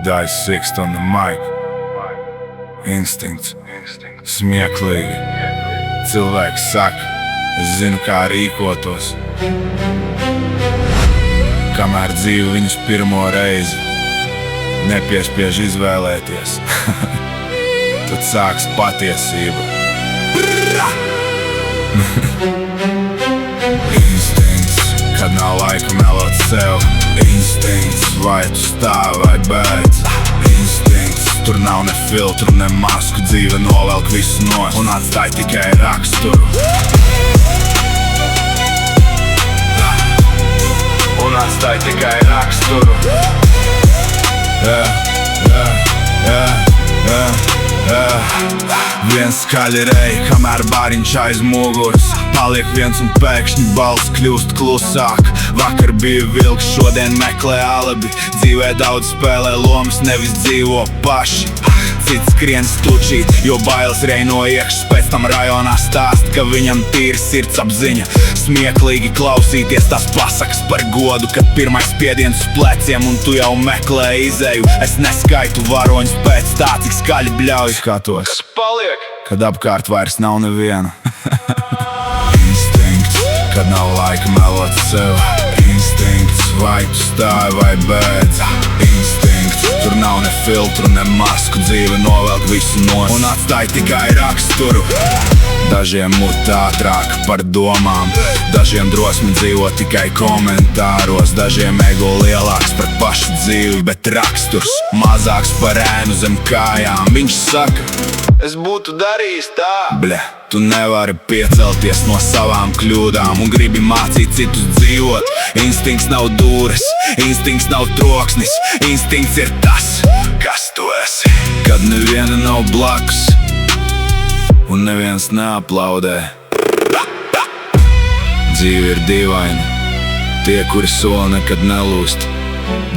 Die Sixth on the mic. Instinkts, smieklīgi. Cilvēki saka, es zinu, kā rīkotos. Kamēr dzīve viņus pirmo reizi nepiespiež izvēlēties, tad sāks patiesība. Instinkts, kad nav laika melot sev. Instinkts, vai tu stāv vai beidz. Instinkts, tur nav ne filtru, ne masku. Dzīve novelk visu nost un atstāj tikai raksturu. Un atstāj tikai raksturu. Viens skaļi rej, kamēr bāriņš aiz muguras. Paliek viens un pēkšņi balss kļūst klusāk. Vakar bija vilks, šodien meklē alibi. Dzīvē daudz spēlē lomas, nevis dzīvo paši. Cits skrien stučīt, jo bailes rej no iekšas. Pēc tam rajonā stāst, ka viņam tīri sirdsapziņa. Smieklīgi klausīties tās pasakas par godu, kad pirmais spiediens uz pleciem un tu jau meklē izēju. Es neskaitu varoņus pēc tā, cik skaļi bļauj. Skatos, kas paliek, kad apkārt vairs nav neviena. Instinkts, kad nav laika melot sev. Instinkts, vai tu stāj vai beidz. Instinkts, tur nav ne filtru, ne masku. Dzīve novelk visu nost un atstāj tikai raksturu. Dažiem mut ātrāk par domām, dažiem drosmi dzīvo tikai komentāros. Dažiem ego lielāks par pašu dzīvi, bet raksturs mazāks par ēnu zem kājām. Viņš saka, es būtu darījis tā. Bļa, tu nevari piecelties no savām kļūdām un gribi mācīt citus dzīvot. Instinkts nav dūres, instinkts nav troksnis. Instinkts ir tas, kas tu esi. Kad neviena nav blakus un neviens neaplaudē. Dzīve ir dīvaina. Tie, kuri sola nekad nelūst,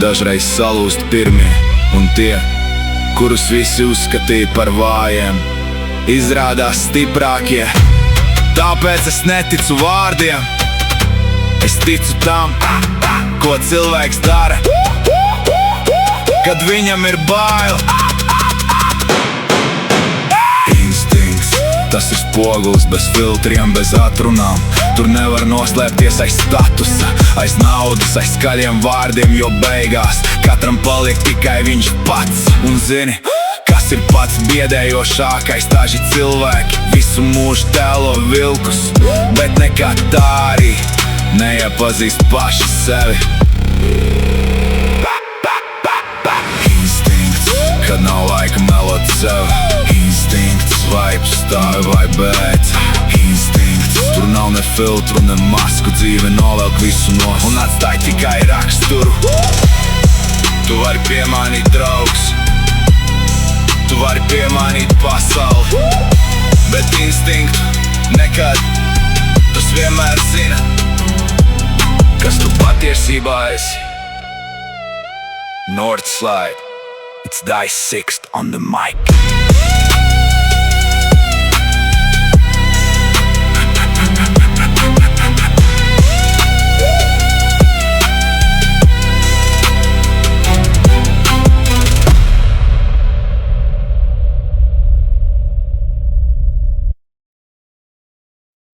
dažreiz salūst pirmie. Un tie, kurus visi uzskatīja par vājiem, izrādās stiprākie. Tāpēc es neticu vārdiem. Es ticu tam, ko cilvēks dara, kad viņam ir bail. Instinkts, tas ir spogulis bez filtriem, bez atrunām. Tur nevar noslēpties aiz statusa, aiz naudas, aiz skaļiem vārdiem, jo beigās katram paliek tikai viņš pats. Un zini, kas ir pats biedējošākais? Daži cilvēki visu mūžu tēlo vilkus, bet nekad tā arī neiepazīst paši sevi. Instinkts, kad nav laika melot sev. Instinkts, vai tu stāvi vai beidz. Instinkts, tur nav ne filtru, ne masku. Dzīve novelk visu nost un atstāj tikai raksturu. Tu vari piemānīt draugs, tu vari piemānīt pasauli, bet instinktu nekad. Tas vienmēr zina, kas tu patiesībā esi. Northside, it's Die Sixth on the mic.